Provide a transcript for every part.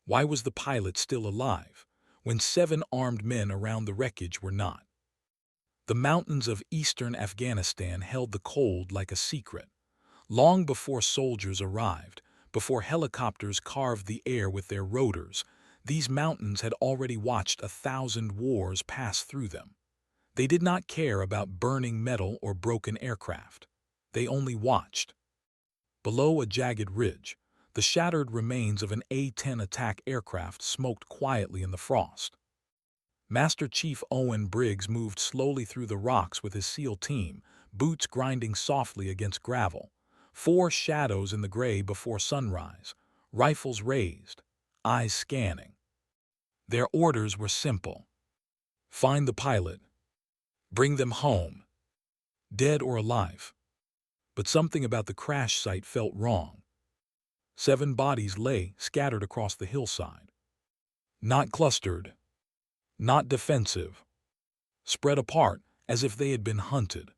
Why was the pilot still alive when 7 armed men around the wreckage were not? The mountains of eastern Afghanistan held the cold like a secret. Long before soldiers arrived, before helicopters carved the air with their rotors, these mountains had already watched 1,000 wars pass through them. They did not care about burning metal or broken aircraft. They only watched. Below a jagged ridge, the shattered remains of an A-10 attack aircraft smoked quietly in the frost. Master Chief Owen Briggs moved slowly through the rocks with his SEAL team, boots grinding softly against gravel. 4 shadows in the gray before sunrise, rifles raised, eyes scanning. Their orders were simple. Find the pilot. Bring them home, dead or alive. But something about the crash site felt wrong. 7 bodies lay scattered across the hillside. Not clustered, not defensive. Spread apart as if they had been hunted.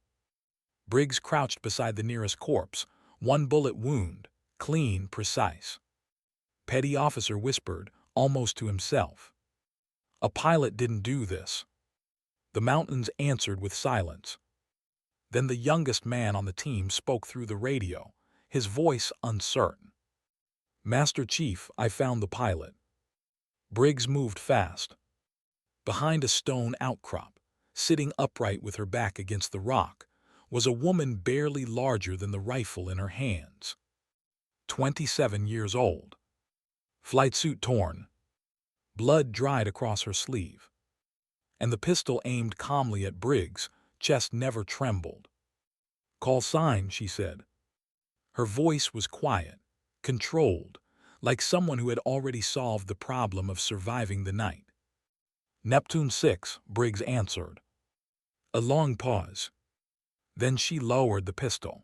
Briggs crouched beside the nearest corpse, 1 bullet wound, clean, precise. Petty officer whispered, almost to himself. A pilot didn't do this. The mountains answered with silence. Then the youngest man on the team spoke through the radio, his voice uncertain. Master Chief, I found the pilot. Briggs moved fast. Behind a stone outcrop, sitting upright with her back against the rock, was a woman barely larger than the rifle in her hands. 27 years old. Flight suit torn. Blood dried across her sleeve. And the pistol aimed calmly at Briggs, chest never trembled. Call sign, she said. Her voice was quiet, controlled, like someone who had already solved the problem of surviving the night. Neptune 6, Briggs answered. A long pause. Then she lowered the pistol.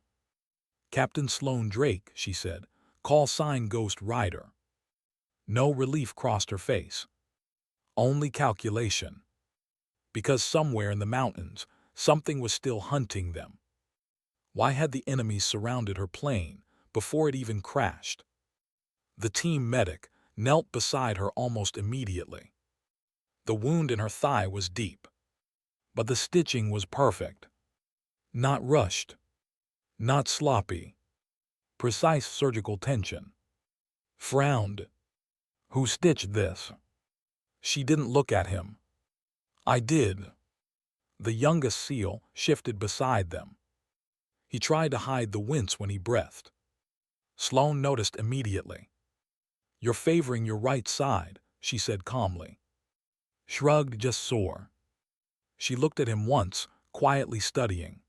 Captain Sloan Drake, she said. Call sign Ghost Rider. No relief crossed her face. Only calculation. Because somewhere in the mountains, something was still hunting them. Why had the enemies surrounded her plane before it even crashed? The team medic knelt beside her almost immediately. The wound in her thigh was deep, but the stitching was perfect. Not rushed, not sloppy. Precise surgical tension. Frowned. Who stitched this? She didn't look at him. I did. The youngest SEAL shifted beside them. He tried to hide the wince when he breathed. Sloan noticed immediately. You're favoring your right side, she said calmly. Shrugged, just sore. She looked at him once, quietly studying.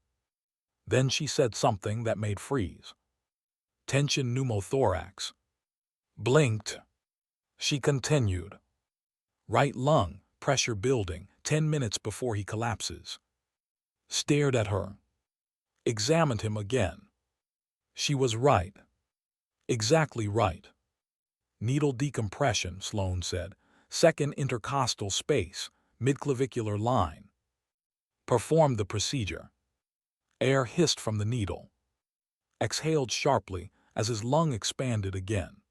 Then she said something that made freeze. Tension pneumothorax. Blinked. She continued. Right lung, pressure building, 10 minutes before he collapses. Stared at her. Examined him again. She was right. Exactly right. Needle decompression, Sloan said. Second intercostal space, midclavicular line. Performed the procedure. Air hissed from the needle. Exhaled sharply as his lung expanded again.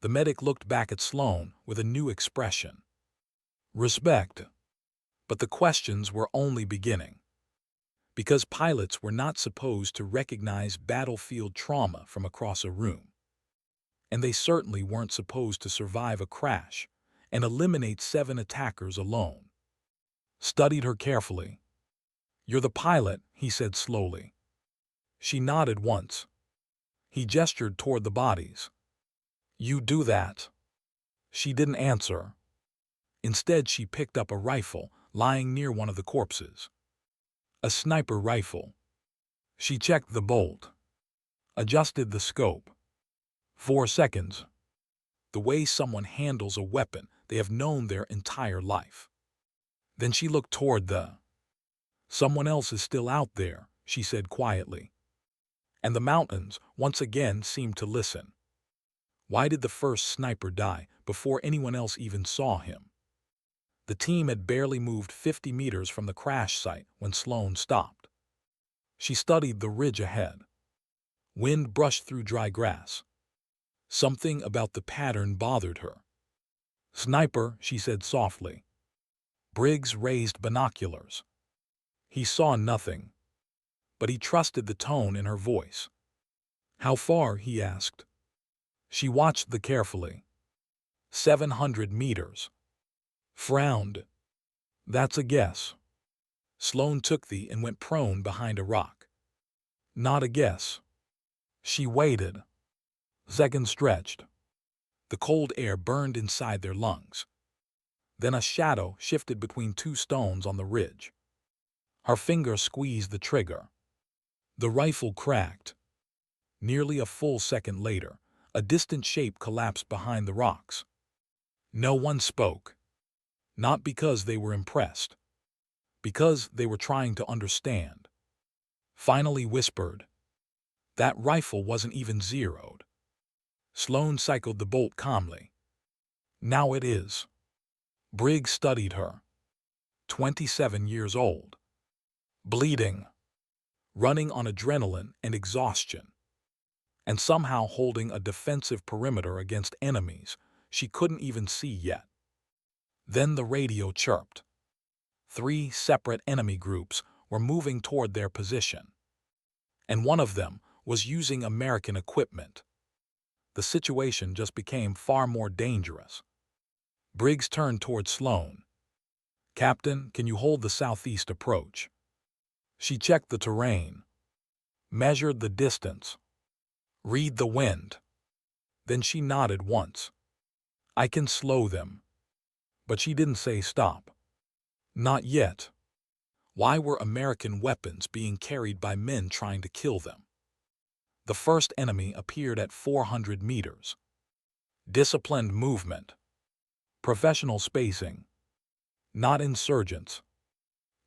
The medic looked back at Sloan with a new expression. Respect. But the questions were only beginning. Because pilots were not supposed to recognize battlefield trauma from across a room. And they certainly weren't supposed to survive a crash and eliminate 7 attackers alone. Studied her carefully. You're the pilot, he said slowly. She nodded once. He gestured toward the bodies. You do that. She didn't answer. Instead, she picked up a rifle lying near one of the corpses. A sniper rifle. She checked the bolt. Adjusted the scope. 4 seconds. The way someone handles a weapon they have known their entire life. Then she looked toward the... Someone else is still out there, she said quietly. And the mountains once again seemed to listen. Why did the first sniper die before anyone else even saw him? The team had barely moved 50 meters from the crash site when Sloan stopped. She studied the ridge ahead. Wind brushed through dry grass. Something about the pattern bothered her. Sniper, she said softly. Briggs raised binoculars. He saw nothing, but he trusted the tone in her voice. How far? He asked. She watched the carefully. 700 meters. Frowned. That's a guess. Sloane took the and went prone behind a rock. Not a guess. She waited. Seconds stretched. The cold air burned inside their lungs. Then a shadow shifted between two stones on the ridge. Her finger squeezed the trigger. The rifle cracked. Nearly a full second later, a distant shape collapsed behind the rocks. No one spoke. Not because they were impressed. Because they were trying to understand. Finally whispered. That rifle wasn't even zeroed. Sloane cycled the bolt calmly. Now it is. Briggs studied her. 27 years old. Bleeding. Running on adrenaline and exhaustion. And somehow holding a defensive perimeter against enemies she couldn't even see yet. Then the radio chirped. 3 separate enemy groups were moving toward their position. And one of them was using American equipment. The situation just became far more dangerous. Briggs turned toward Sloane. Captain, can you hold the southeast approach? She checked the terrain. Measured the distance. Read the wind. Then she nodded once. I can slow them. But she didn't say stop. Not yet. Why were American weapons being carried by men trying to kill them? The first enemy appeared at 400 meters. Disciplined movement. Professional spacing. Not insurgents.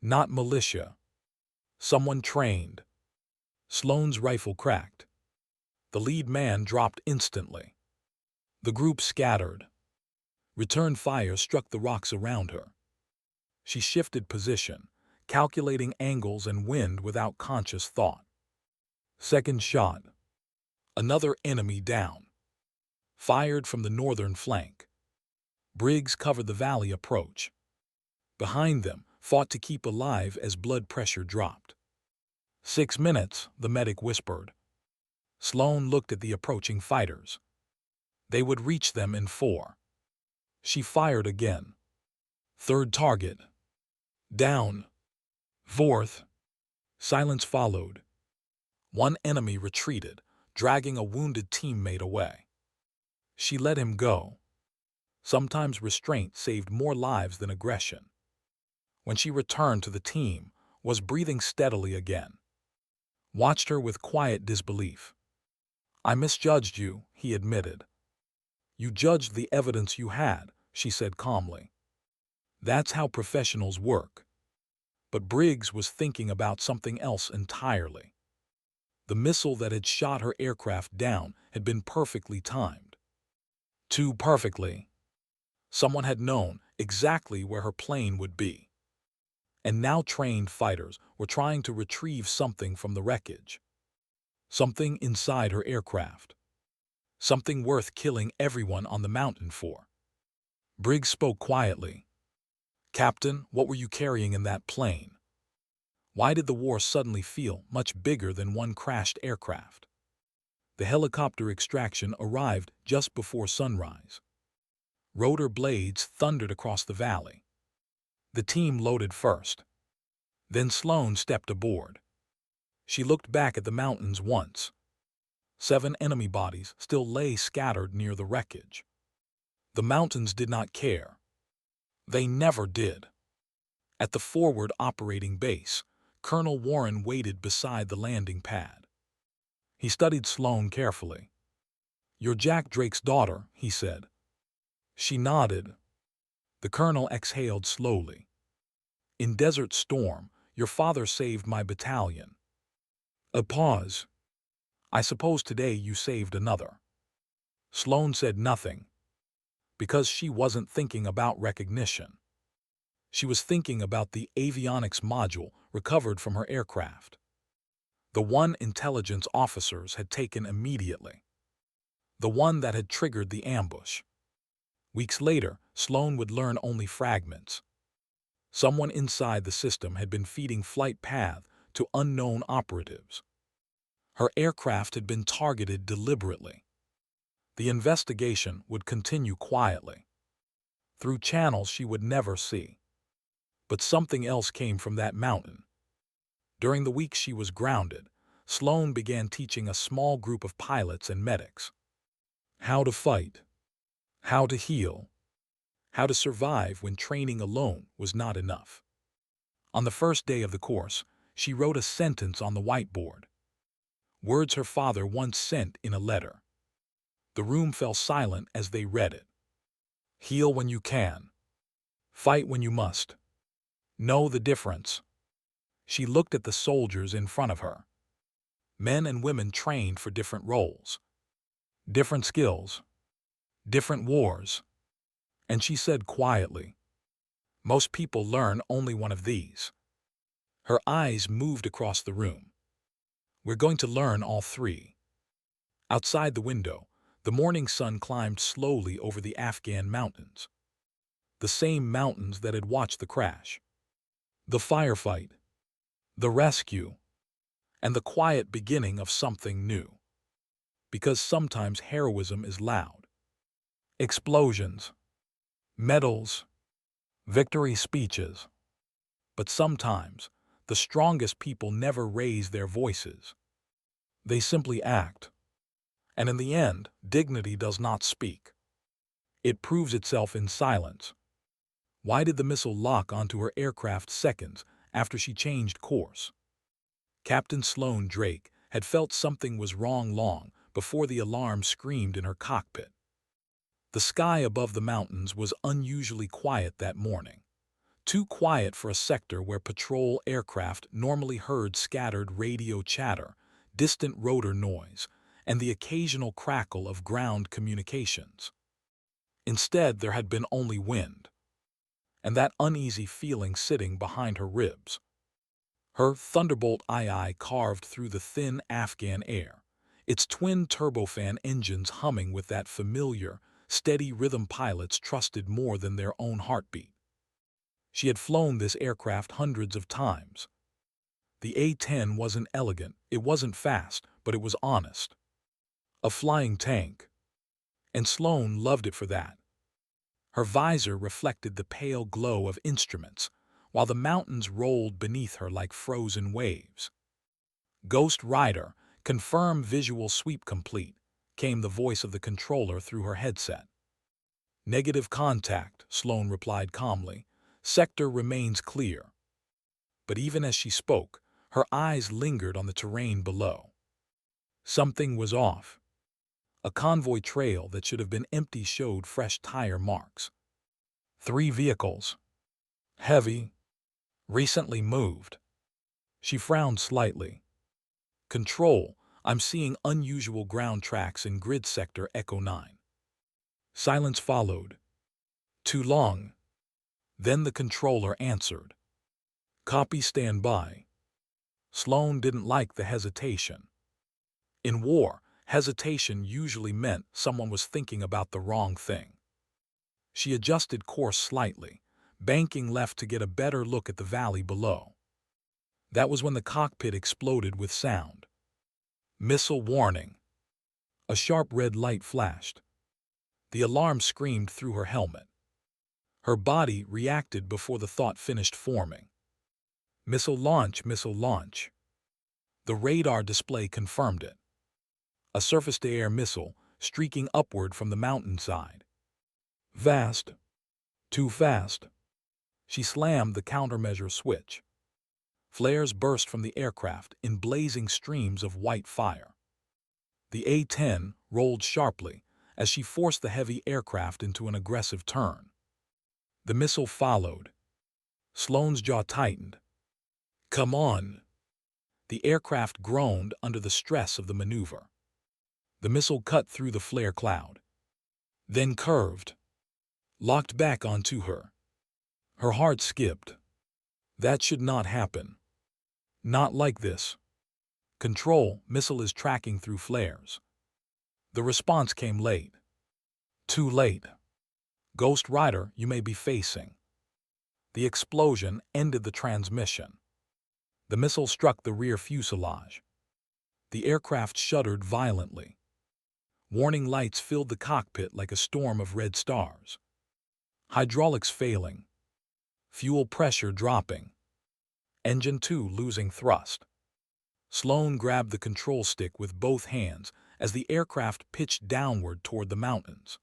Not militia. Someone trained. Sloane's rifle cracked. The lead man dropped instantly. The group scattered. Return fire struck the rocks around her. She shifted position, calculating angles and wind without conscious thought. Second shot. Another enemy down. Fired from the northern flank. Briggs covered the valley approach. Behind them, fought to keep alive as blood pressure dropped. 6 minutes, the medic whispered. Sloane looked at the approaching fighters. They would reach them in 4. She fired again. Third target. Down. Fourth. Silence followed. One enemy retreated, dragging a wounded teammate away. She let him go. Sometimes restraint saved more lives than aggression. When she returned to the team, was breathing steadily again. Watched her with quiet disbelief. I misjudged you, he admitted. You judged the evidence you had, she said calmly. That's how professionals work. But Briggs was thinking about something else entirely. The missile that had shot her aircraft down had been perfectly timed. Too perfectly. Someone had known exactly where her plane would be. And now trained fighters were trying to retrieve something from the wreckage. Something inside her aircraft. Something worth killing everyone on the mountain for. Briggs spoke quietly. Captain, what were you carrying in that plane? Why did the war suddenly feel much bigger than one crashed aircraft? The helicopter extraction arrived just before sunrise. Rotor blades thundered across the valley. The team loaded first. Then Sloane stepped aboard. She looked back at the mountains once. 7 enemy bodies still lay scattered near the wreckage. The mountains did not care. They never did. At the forward operating base, Colonel Warren waited beside the landing pad. He studied Sloane carefully. You're Jack Drake's daughter, he said. She nodded. The colonel exhaled slowly. In Desert Storm, your father saved my battalion. A pause. I suppose today you saved another. Sloane said nothing. Because she wasn't thinking about recognition. She was thinking about the avionics module recovered from her aircraft. The one intelligence officers had taken immediately. The one that had triggered the ambush. Weeks later, Sloan would learn only fragments. Someone inside the system had been feeding flight path to unknown operatives. Her aircraft had been targeted deliberately. The investigation would continue quietly, through channels she would never see. But something else came from that mountain. During the week she was grounded, Sloan began teaching a small group of pilots and medics how to fight, how to heal, how to survive when training alone was not enough. On the first day of the course, she wrote a sentence on the whiteboard, words her father once sent in a letter. The room fell silent as they read it. Heal when you can. Fight when you must. Know the difference. She looked at the soldiers in front of her. Men and women trained for different roles, different skills, different wars. And she said quietly, most people learn only one of these. Her eyes moved across the room. We're going to learn all three. Outside the window, the morning sun climbed slowly over the Afghan mountains. The same mountains that had watched the crash. The firefight. The rescue. And the quiet beginning of something new. Because sometimes heroism is loud. Explosions. Medals. Victory speeches. But sometimes, the strongest people never raise their voices. They simply act. And in the end, dignity does not speak. It proves itself in silence. Why did the missile lock onto her aircraft seconds after she changed course? Captain Sloan Drake had felt something was wrong long before the alarm screamed in her cockpit. The sky above the mountains was unusually quiet that morning. Too quiet for a sector where patrol aircraft normally heard scattered radio chatter, distant rotor noise, and the occasional crackle of ground communications. Instead, there had been only wind, and that uneasy feeling sitting behind her ribs. Her Thunderbolt II carved through the thin Afghan air, its twin turbofan engines humming with that familiar, steady rhythm pilots trusted more than their own heartbeat. She had flown this aircraft hundreds of times. The A-10 wasn't elegant, it wasn't fast, but it was honest. A flying tank. And Sloan loved it for that. Her visor reflected the pale glow of instruments, while the mountains rolled beneath her like frozen waves. Ghost Rider, confirm visual sweep complete, came the voice of the controller through her headset. Negative contact, Sloan replied calmly. Sector remains clear. But even as she spoke, her eyes lingered on the terrain below. Something was off. A convoy trail that should have been empty showed fresh tire marks. 3 vehicles. Heavy. Recently moved. She frowned slightly. Control, I'm seeing unusual ground tracks in grid sector Echo 9. Silence followed. Too long. Then the controller answered. Copy, stand by. Sloan didn't like the hesitation. In war, hesitation usually meant someone was thinking about the wrong thing. She adjusted course slightly, banking left to get a better look at the valley below. That was when the cockpit exploded with sound. Missile warning. A sharp red light flashed. The alarm screamed through her helmet. Her body reacted before the thought finished forming. Missile launch, missile launch. The radar display confirmed it. A surface-to-air missile streaking upward from the mountainside. Vast. Too fast. She slammed the countermeasure switch. Flares burst from the aircraft in blazing streams of white fire. The A-10 rolled sharply as she forced the heavy aircraft into an aggressive turn. The missile followed. Sloan's jaw tightened. Come on. The aircraft groaned under the stress of the maneuver. The missile cut through the flare cloud. Then curved. Locked back onto her. Her heart skipped. That should not happen. Not like this. Control, missile is tracking through flares. The response came late. Too late. Ghost Rider, you may be facing. The explosion ended the transmission. The missile struck the rear fuselage. The aircraft shuddered violently. Warning lights filled the cockpit like a storm of red stars. Hydraulics failing. Fuel pressure dropping. Engine 2 losing thrust. Sloan grabbed the control stick with both hands as the aircraft pitched downward toward the mountains.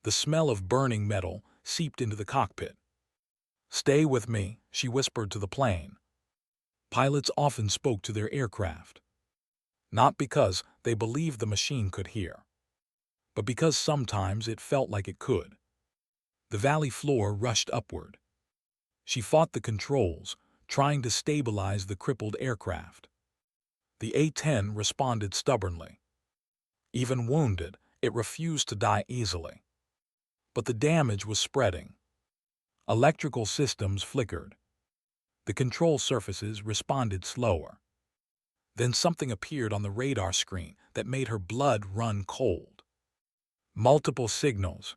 The smell of burning metal seeped into the cockpit. "Stay with me," she whispered to the plane. Pilots often spoke to their aircraft, not because they believed the machine could hear, but because sometimes it felt like it could. The valley floor rushed upward. She fought the controls, trying to stabilize the crippled aircraft. The A-10 responded stubbornly. Even wounded, it refused to die easily. But the damage was spreading. Electrical systems flickered. The control surfaces responded slower. Then something appeared on the radar screen that made her blood run cold. Multiple signals.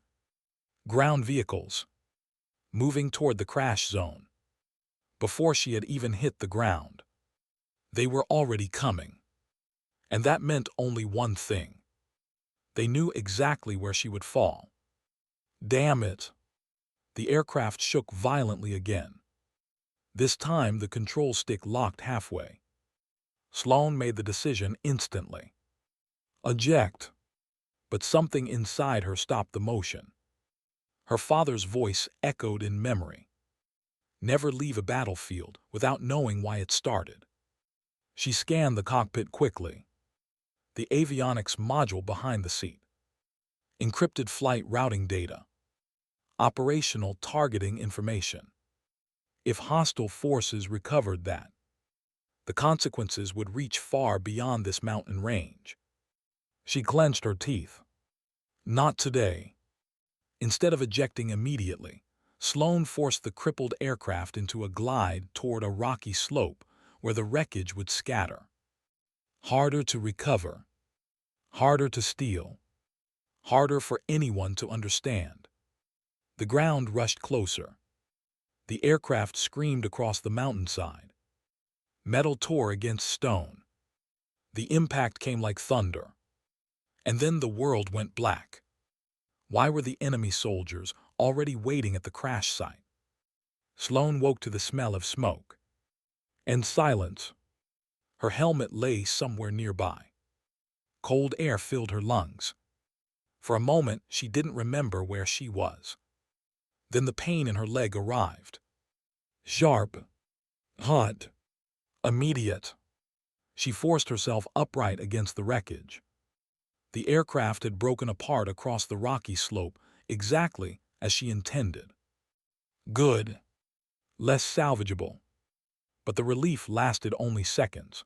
Ground vehicles. Moving toward the crash zone. Before she had even hit the ground. They were already coming. And that meant only one thing. They knew exactly where she would fall. Damn it! The aircraft shook violently again. This time the control stick locked halfway. Sloan made the decision instantly. Eject. But something inside her stopped the motion. Her father's voice echoed in memory. Never leave a battlefield without knowing why it started. She scanned the cockpit quickly. The avionics module behind the seat. Encrypted flight routing data. Operational targeting information. If hostile forces recovered that, the consequences would reach far beyond this mountain range. She clenched her teeth. Not today. Instead of ejecting immediately, Sloan forced the crippled aircraft into a glide toward a rocky slope where the wreckage would scatter. Harder to recover. Harder to steal. Harder for anyone to understand. The ground rushed closer. The aircraft screamed across the mountainside. Metal tore against stone. The impact came like thunder. And then the world went black. Why were the enemy soldiers already waiting at the crash site? Sloan woke to the smell of smoke. And silence. Her helmet lay somewhere nearby. Cold air filled her lungs. For a moment, she didn't remember where she was. Then the pain in her leg arrived. Sharp. Hot. Immediate. She forced herself upright against the wreckage. The aircraft had broken apart across the rocky slope exactly as she intended. Good. Less salvageable. But the relief lasted only seconds.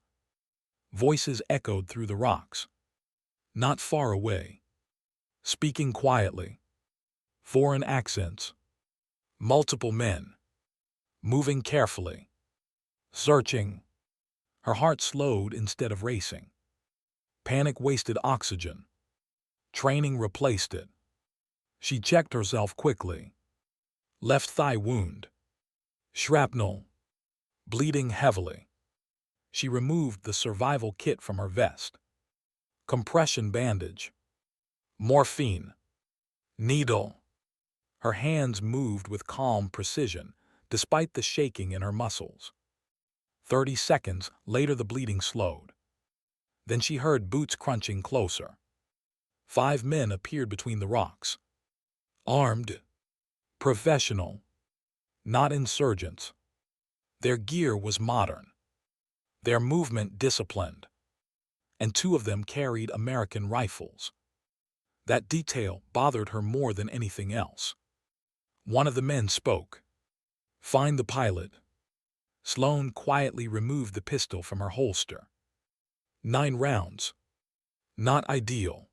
Voices echoed through the rocks. Not far away. Speaking quietly. Foreign accents. Multiple men. Moving carefully. Searching. Her heart slowed instead of racing. Panic wasted oxygen. Training replaced it. She checked herself quickly. Left thigh wound. Shrapnel. Bleeding heavily. She removed the survival kit from her vest. Compression bandage. Morphine. Needle. Her hands moved with calm precision, despite the shaking in her muscles. 30 seconds later the bleeding slowed. Then she heard boots crunching closer. 5 men appeared between the rocks. Armed. Professional. Not insurgents. Their gear was modern. Their movement disciplined. And 2 of them carried American rifles. That detail bothered her more than anything else. One of the men spoke. Find the pilot. Sloan quietly removed the pistol from her holster. 9 rounds. Not ideal,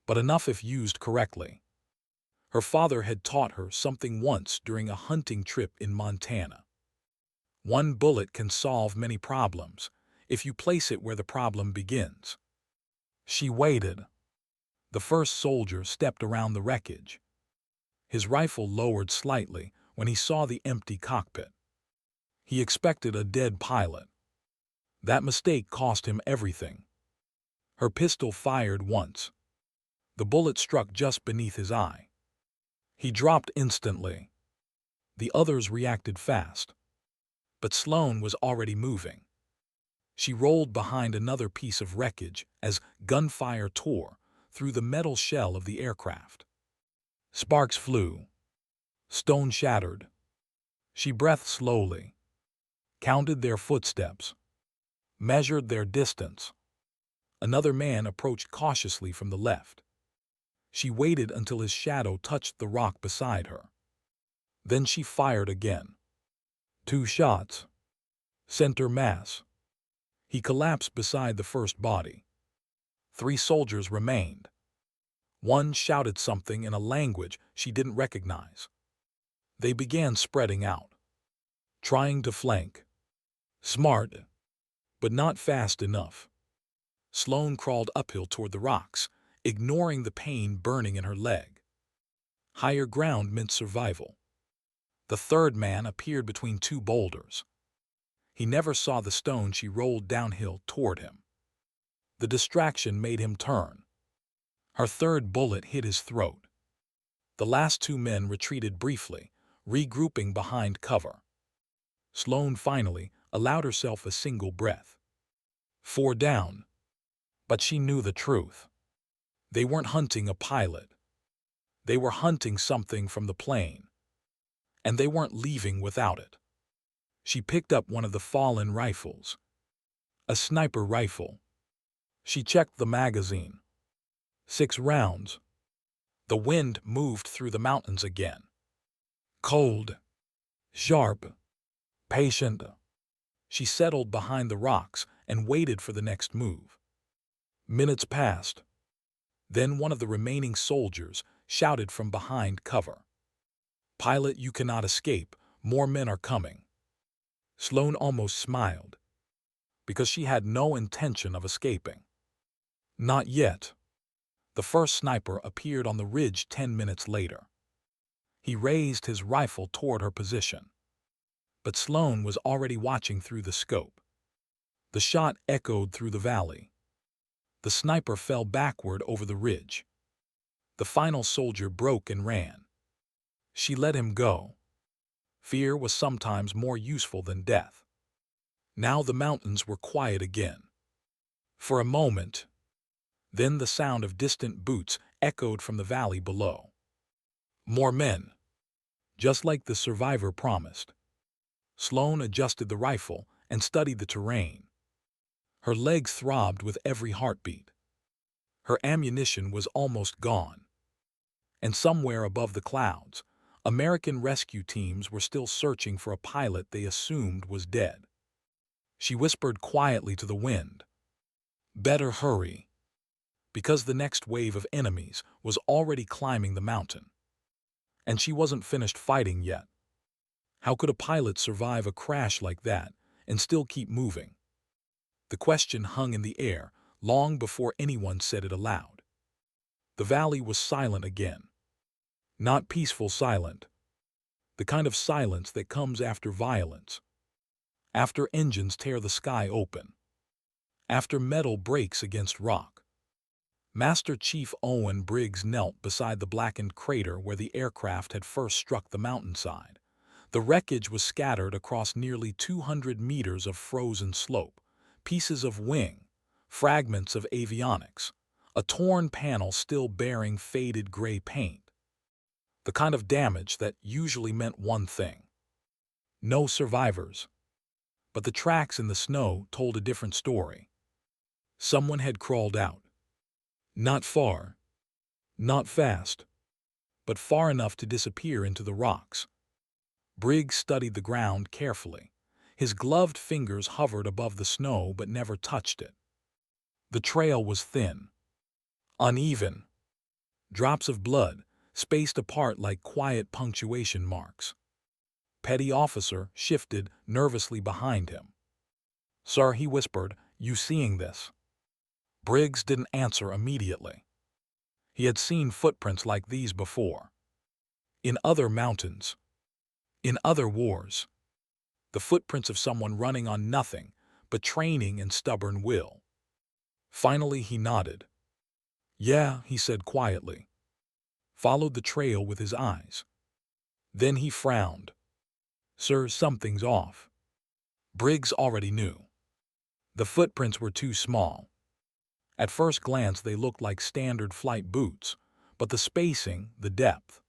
but enough if used correctly. Her father had taught her something once during a hunting trip in Montana. One bullet can solve many problems if you place it where the problem begins. She waited. The first soldier stepped around the wreckage. His rifle lowered slightly when he saw the empty cockpit. He expected a dead pilot. That mistake cost him everything. Her pistol fired once. The bullet struck just beneath his eye. He dropped instantly. The others reacted fast. But Sloane was already moving. She rolled behind another piece of wreckage as gunfire tore through the metal shell of the aircraft. Sparks flew. Stone shattered. She breathed slowly, counted their footsteps, measured their distance. Another man approached cautiously from the left. She waited until his shadow touched the rock beside her. Then she fired again. 2 shots. Center mass. He collapsed beside the first body. 3 soldiers remained. One shouted something in a language she didn't recognize. They began spreading out, trying to flank. Smart, but not fast enough. Sloane crawled uphill toward the rocks, ignoring the pain burning in her leg. Higher ground meant survival. The third man appeared between 2 boulders. He never saw the stone she rolled downhill toward him. The distraction made him turn. Her third bullet hit his throat. The last 2 men retreated briefly, regrouping behind cover. Sloane finally allowed herself a single breath. 4 down. But she knew the truth. They weren't hunting a pilot. They were hunting something from the plane. And they weren't leaving without it. She picked up one of the fallen rifles. A sniper rifle. She checked the magazine. 6 rounds. The wind moved through the mountains again. Cold. Sharp. Patient. She settled behind the rocks and waited for the next move. Minutes passed. Then one of the remaining soldiers shouted from behind cover. "Pilot, you cannot escape. More men are coming." Sloane almost smiled, because she had no intention of escaping. Not yet. The first sniper appeared on the ridge 10 minutes later. He raised his rifle toward her position. But Sloane was already watching through the scope. The shot echoed through the valley. The sniper fell backward over the ridge. The final soldier broke and ran. She let him go. Fear was sometimes more useful than death. Now the mountains were quiet again. For a moment, then the sound of distant boots echoed from the valley below. More men, just like the survivor promised. Sloane adjusted the rifle and studied the terrain. Her legs throbbed with every heartbeat. Her ammunition was almost gone. And somewhere above the clouds, American rescue teams were still searching for a pilot they assumed was dead. She whispered quietly to the wind, "Better hurry," because the next wave of enemies was already climbing the mountain. And she wasn't finished fighting yet. How could a pilot survive a crash like that and still keep moving? The question hung in the air long before anyone said it aloud. The valley was silent again. Not peaceful silent. The kind of silence that comes after violence. After engines tear the sky open. After metal breaks against rock. Master Chief Owen Briggs knelt beside the blackened crater where the aircraft had first struck the mountainside. The wreckage was scattered across nearly 200 meters of frozen slope. Pieces of wing, fragments of avionics, a torn panel still bearing faded gray paint. The kind of damage that usually meant one thing: no survivors. But the tracks in the snow told a different story. Someone had crawled out. Not far, not fast, but far enough to disappear into the rocks. Briggs studied the ground carefully. His gloved fingers hovered above the snow but never touched it. The trail was thin, uneven. Drops of blood, spaced apart like quiet punctuation marks. Petty officer shifted nervously behind him. "Sir," he whispered, "you seeing this?" Briggs didn't answer immediately. He had seen footprints like these before. In other mountains, in other wars, the footprints of someone running on nothing but training and stubborn will. Finally, he nodded. Yeah, he said quietly. Followed the trail with his eyes. Then he frowned. Sir, something's off. Briggs already knew. The footprints were too small. At first glance, they looked like standard flight boots, but the spacing, the depth,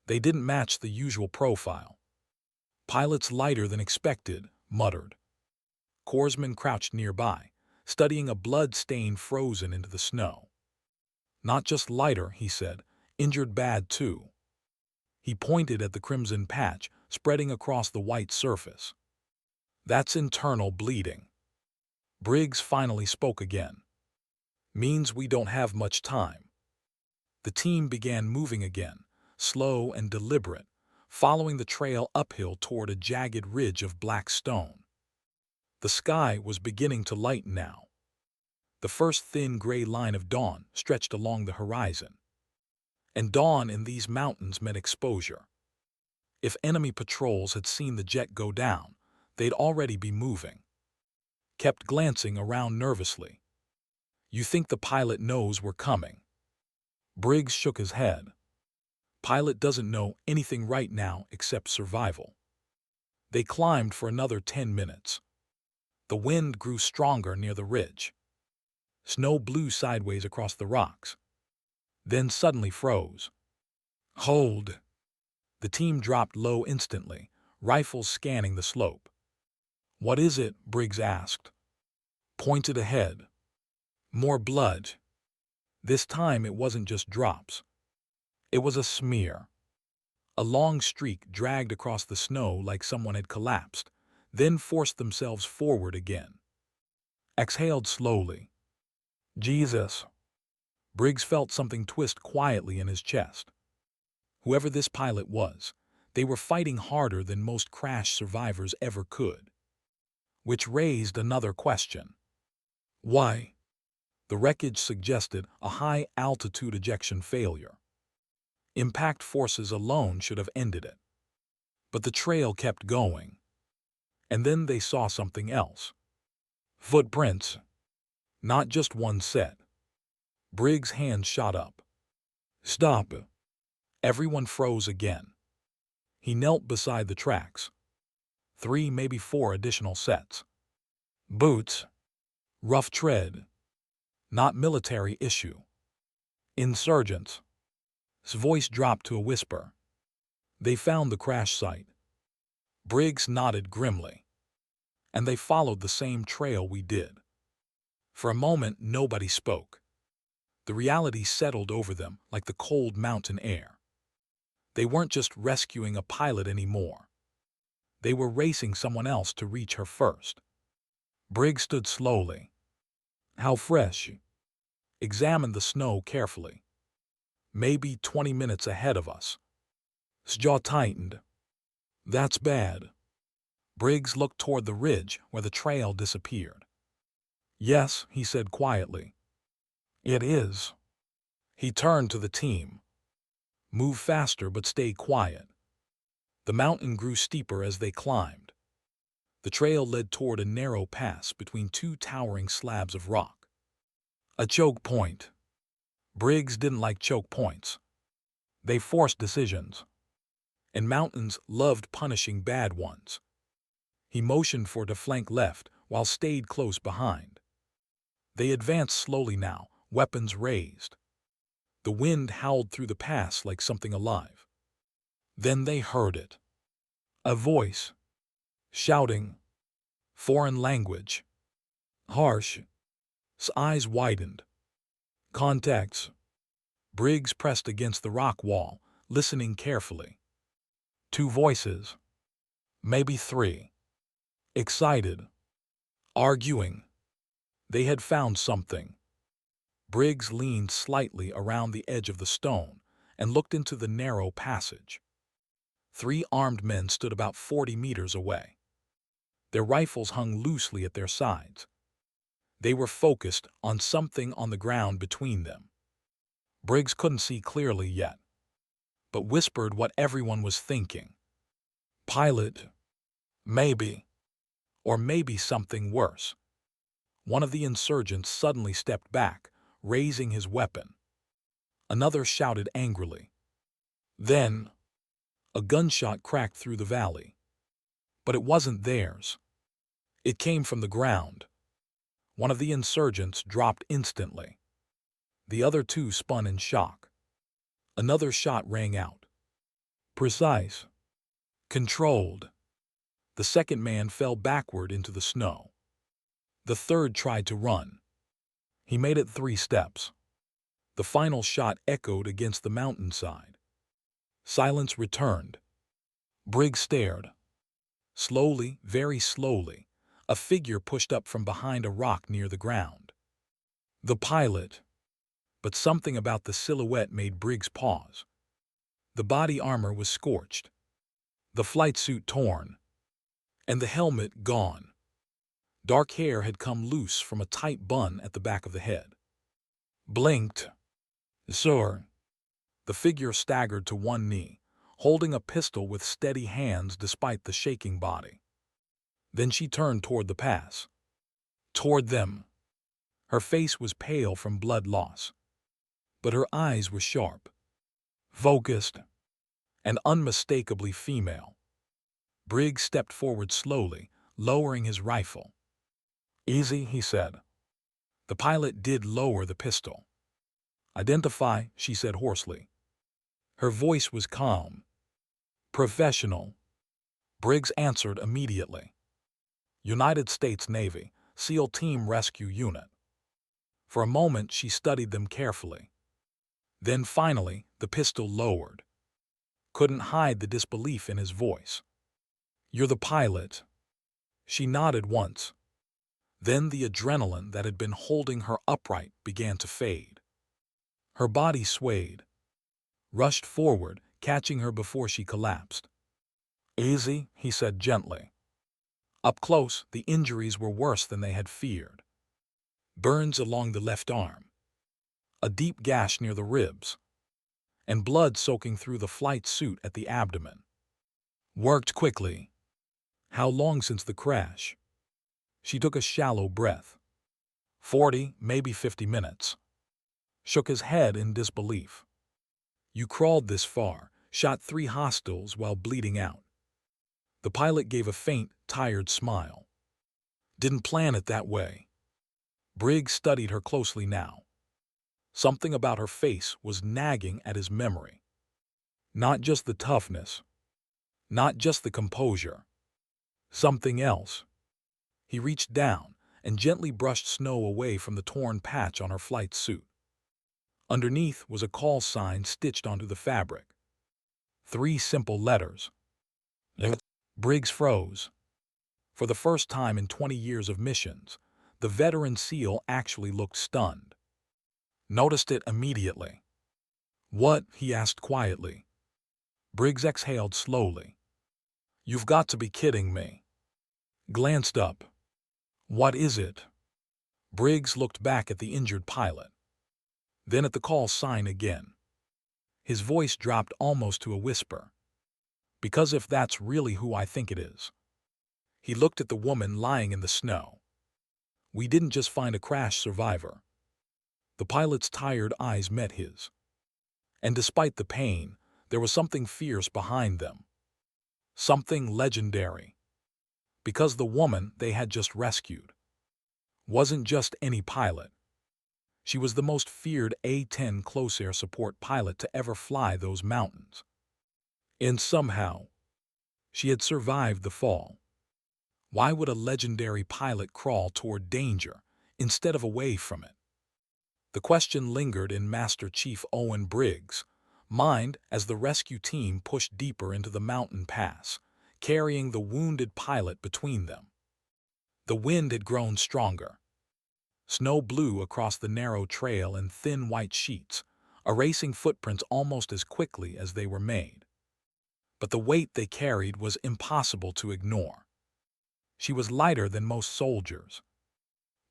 they didn't match the usual profile. Pilot's lighter than expected, muttered. Corpsman crouched nearby, studying a blood stain frozen into the snow. Not just lighter, he said, injured bad too. He pointed at the crimson patch spreading across the white surface. That's internal bleeding. Briggs finally spoke again. Means we don't have much time. The team began moving again, slow and deliberate, following the trail uphill toward a jagged ridge of black stone. The sky was beginning to lighten now. The first thin gray line of dawn stretched along the horizon. And dawn in these mountains meant exposure. If enemy patrols had seen the jet go down, they'd already be moving. Kept glancing around nervously. You think the pilot knows we're coming? Briggs shook his head. Pilot doesn't know anything right now except survival. They climbed for another 10 minutes. The wind grew stronger near the ridge. Snow blew sideways across the rocks. Then suddenly froze. Hold! The team dropped low instantly, rifles scanning the slope. What is it? Briggs asked. Pointed ahead. More blood. This time it wasn't just drops. It was a smear. A long streak dragged across the snow like someone had collapsed, then forced themselves forward again. Exhaled slowly. Jesus. Briggs felt something twist quietly in his chest. Whoever this pilot was, they were fighting harder than most crash survivors ever could. Which raised another question. Why? The wreckage suggested a high-altitude ejection failure. Impact forces alone should have ended it. But the trail kept going. And then they saw something else. Footprints. Not just one set. Briggs' hand shot up. Stop. Everyone froze again. He knelt beside the tracks. 3, maybe 4 additional sets. Boots. Rough tread. Not military issue. Insurgents. His voice dropped to a whisper. They found the crash site. Briggs nodded grimly. And they followed the same trail we did. For a moment, nobody spoke. The reality settled over them like the cold mountain air. They weren't just rescuing a pilot anymore. They were racing someone else to reach her first. Briggs stood slowly. How fresh? Examined the snow carefully. Maybe 20 minutes ahead of us. His jaw tightened. That's bad. Briggs looked toward the ridge where the trail disappeared. Yes, he said quietly. It is. He turned to the team. Move faster but stay quiet. The mountain grew steeper as they climbed. The trail led toward a narrow pass between 2 towering slabs of rock. A choke point. Briggs didn't like choke points. They forced decisions. And mountains loved punishing bad ones. He motioned for to flank left while stayed close behind. They advanced slowly now, weapons raised. The wind howled through the pass like something alive. Then they heard it. A voice. Shouting. Foreign language. Harsh. His eyes widened. Contacts. Briggs pressed against the rock wall, listening carefully. 2 voices. Maybe 3. Excited. Arguing. They had found something. Briggs leaned slightly around the edge of the stone and looked into the narrow passage. 3 armed men stood about 40 meters away. Their rifles hung loosely at their sides. They were focused on something on the ground between them. Briggs couldn't see clearly yet. but whispered what everyone was thinking. Pilot, maybe, or maybe something worse. One of the insurgents suddenly stepped back, raising his weapon. Another shouted angrily. Then, a gunshot cracked through the valley. But it wasn't theirs. It came from the ground. One of the insurgents dropped instantly. The other two spun in shock. Another shot rang out. Precise. Controlled. The second man fell backward into the snow. The third tried to run. He made it 3 steps. The final shot echoed against the mountainside. Silence returned. Briggs stared. Slowly, very slowly, a figure pushed up from behind a rock near the ground. The pilot. But something about the silhouette made Briggs pause. The body armor was scorched, the flight suit torn, and the helmet gone. Dark hair had come loose from a tight bun at the back of the head. Blinked. Sir. The figure staggered to one knee, holding a pistol with steady hands despite the shaking body. Then she turned toward the pass. Toward them. Her face was pale from blood loss, but her eyes were sharp, focused, and unmistakably female. Briggs stepped forward slowly, lowering his rifle. Easy, he said. The pilot did lower the pistol. Identify, she said hoarsely. Her voice was calm. Professional. Briggs answered immediately. United States Navy, SEAL Team Rescue Unit. For a moment she studied them carefully. Then finally, the pistol lowered. Couldn't hide the disbelief in his voice. You're the pilot. She nodded once. Then the adrenaline that had been holding her upright began to fade. Her body swayed, rushed forward, catching her before she collapsed. Easy, he said gently. Up close, the injuries were worse than they had feared. Burns along the left arm, a deep gash near the ribs, and blood soaking through the flight suit at the abdomen. Worked quickly. How long since the crash? She took a shallow breath. 40, maybe 50 minutes. Shook his head in disbelief. You crawled this far, shot 3 hostiles while bleeding out. The pilot gave a faint, tired smile. Didn't plan it that way. Briggs studied her closely now. Something about her face was nagging at his memory. Not just the toughness. Not just the composure. Something else. He reached down and gently brushed snow away from the torn patch on her flight suit. Underneath was a call sign stitched onto the fabric. 3 simple letters. Briggs froze. For the first time in 20 years of missions, the veteran SEAL actually looked stunned. Noticed it immediately. What? He asked quietly. Briggs exhaled slowly. You've got to be kidding me. Glanced up. What is it? Briggs looked back at the injured pilot. Then at the call sign again. His voice dropped almost to a whisper. Because if that's really who I think it is. He looked at the woman lying in the snow. We didn't just find a crash survivor. The pilot's tired eyes met his. And despite the pain, there was something fierce behind them. Something legendary. Because the woman they had just rescued wasn't just any pilot. She was the most feared A-10 close air support pilot to ever fly those mountains. And somehow, she had survived the fall. Why would a legendary pilot crawl toward danger instead of away from it? The question lingered in Master Chief Owen Briggs' mind as the rescue team pushed deeper into the mountain pass, carrying the wounded pilot between them. The wind had grown stronger. Snow blew across the narrow trail in thin white sheets, erasing footprints almost as quickly as they were made. But the weight they carried was impossible to ignore. She was lighter than most soldiers.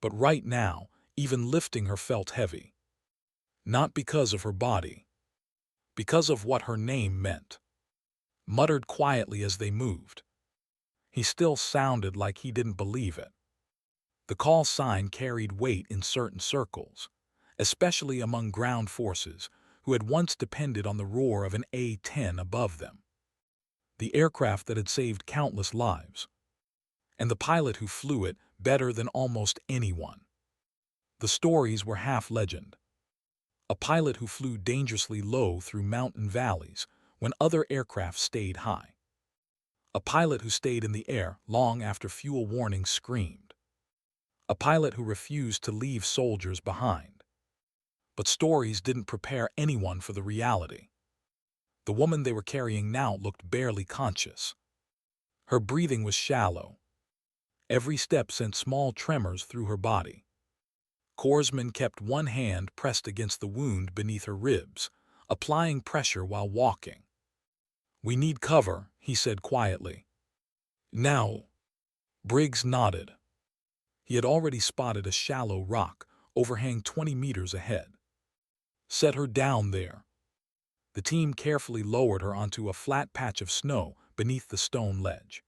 But right now, even lifting her felt heavy. Not because of her body. because of what her name meant. Muttered quietly as they moved. He still sounded like he didn't believe it. The call sign carried weight in certain circles, especially among ground forces who had once depended on the roar of an A-10 above them. The aircraft that had saved countless lives, and the pilot who flew it better than almost anyone. The stories were half legend. A pilot who flew dangerously low through mountain valleys when other aircraft stayed high. A pilot who stayed in the air long after fuel warnings screamed. A pilot who refused to leave soldiers behind. But stories didn't prepare anyone for the reality. The woman they were carrying now looked barely conscious. Her breathing was shallow. Every step sent small tremors through her body. Corpsman kept one hand pressed against the wound beneath her ribs, applying pressure while walking. "We need cover," he said quietly. "Now." Briggs nodded. He had already spotted a shallow rock overhang 20 meters ahead. "Set her down there." The team carefully lowered her onto a flat patch of snow beneath the stone ledge.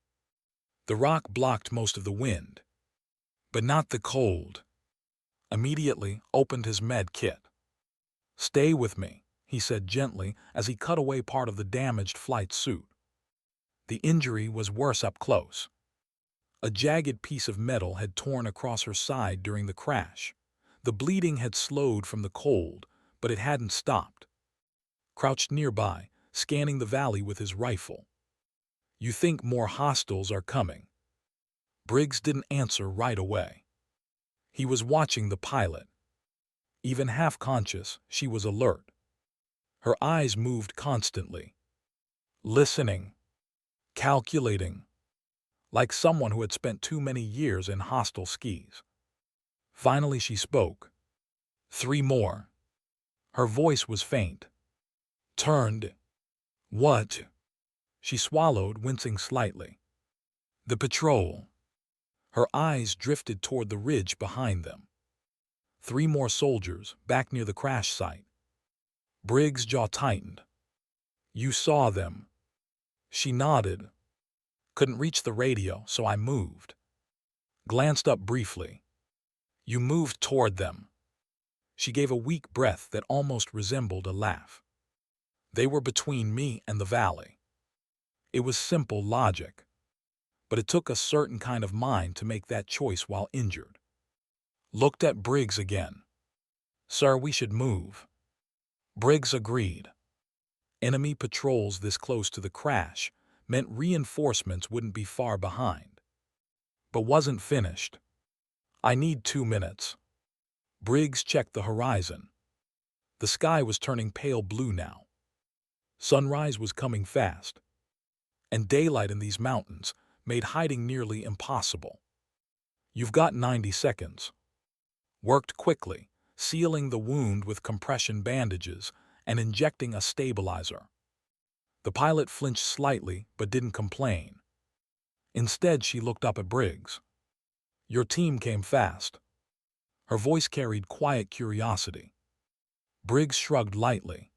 The rock blocked most of the wind, but not the cold. Immediately opened his med kit. "Stay with me," he said gently as he cut away part of the damaged flight suit. The injury was worse up close. A jagged piece of metal had torn across her side during the crash. The bleeding had slowed from the cold, but it hadn't stopped. Crouched nearby, scanning the valley with his rifle. "You think more hostiles are coming?" Briggs didn't answer right away. He was watching the pilot. Even half-conscious, she was alert. Her eyes moved constantly. Listening. Calculating. Like someone who had spent too many years in hostile skis. Finally she spoke. "3 more." Her voice was faint. "Turned." "What?" She swallowed, wincing slightly. "The patrol." Her eyes drifted toward the ridge behind them. 3 more soldiers, back near the crash site. Briggs' jaw tightened. "You saw them?" She nodded. "Couldn't reach the radio, so I moved." Glanced up briefly. "You moved toward them." She gave a weak breath that almost resembled a laugh. "They were between me and the valley." It was simple logic, but it took a certain kind of mind to make that choice while injured. Looked at Briggs again. "Sir, we should move." Briggs agreed. Enemy patrols this close to the crash meant reinforcements wouldn't be far behind. But wasn't finished. "I need 2 minutes." Briggs checked the horizon. The sky was turning pale blue now. Sunrise was coming fast, and daylight in these mountains made hiding nearly impossible. "You've got 90 seconds. Worked quickly, sealing the wound with compression bandages and injecting a stabilizer. The pilot flinched slightly but didn't complain. Instead, she looked up at Briggs. "Your team came fast." Her voice carried quiet curiosity. Briggs shrugged lightly.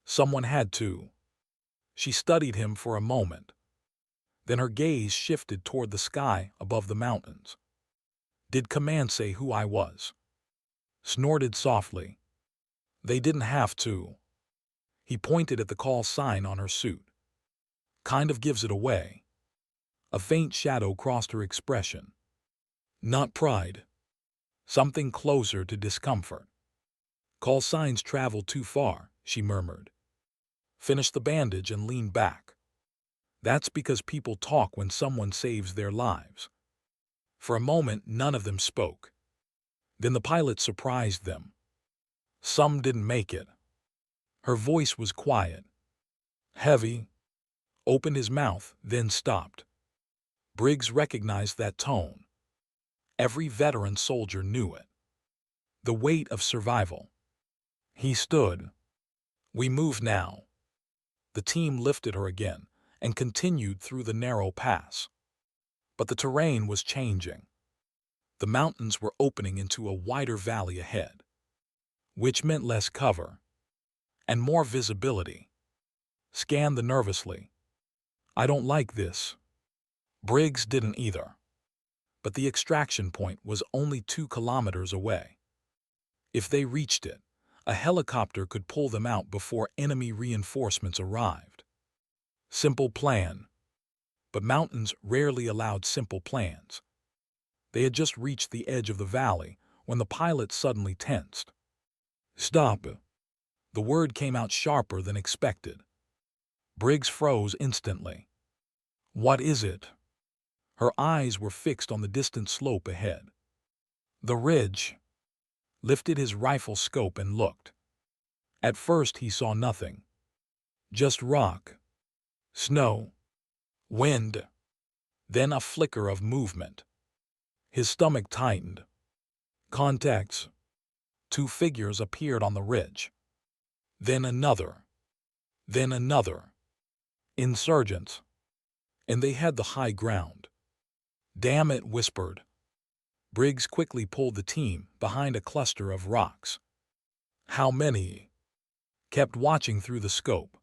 "Someone had to." She studied him for a moment. Then her gaze shifted toward the sky above the mountains. "Did command say who I was?" Snorted softly. "They didn't have to." He pointed at the call sign on her suit. "Kind of gives it away." A faint shadow crossed her expression. Not pride. Something closer to discomfort. "Call signs travel too far," she murmured. Finished the bandage and leaned back. "That's because people talk when someone saves their lives." For a moment, none of them spoke. Then the pilot surprised them. "Some didn't make it." Her voice was quiet. Heavy. Opened his mouth, then stopped. Briggs recognized that tone. Every veteran soldier knew it. The weight of survival. He stood. "We move now." The team lifted her again and continued through the narrow pass. But the terrain was changing. The mountains were opening into a wider valley ahead, which meant less cover. And more visibility. Scanned the nervously. I don't like this. Briggs didn't either. But the extraction point was only 2 kilometers away. If they reached it, a helicopter could pull them out before enemy reinforcements arrived. Simple plan. But mountains rarely allowed simple plans. They had just reached the edge of the valley when the pilot suddenly tensed. Stop. The word came out sharper than expected. Briggs froze instantly. What is it? Her eyes were fixed on the distant slope ahead. The ridge. Lifted his rifle scope and looked. At first he saw nothing. Just rock. Snow. Wind. Then a flicker of movement. His stomach tightened. Contacts. 2 figures appeared on the ridge. Then another. Then another. Insurgents. And they had the high ground. Damn it, whispered. Briggs quickly pulled the team behind a cluster of rocks. How many? Kept watching through the scope.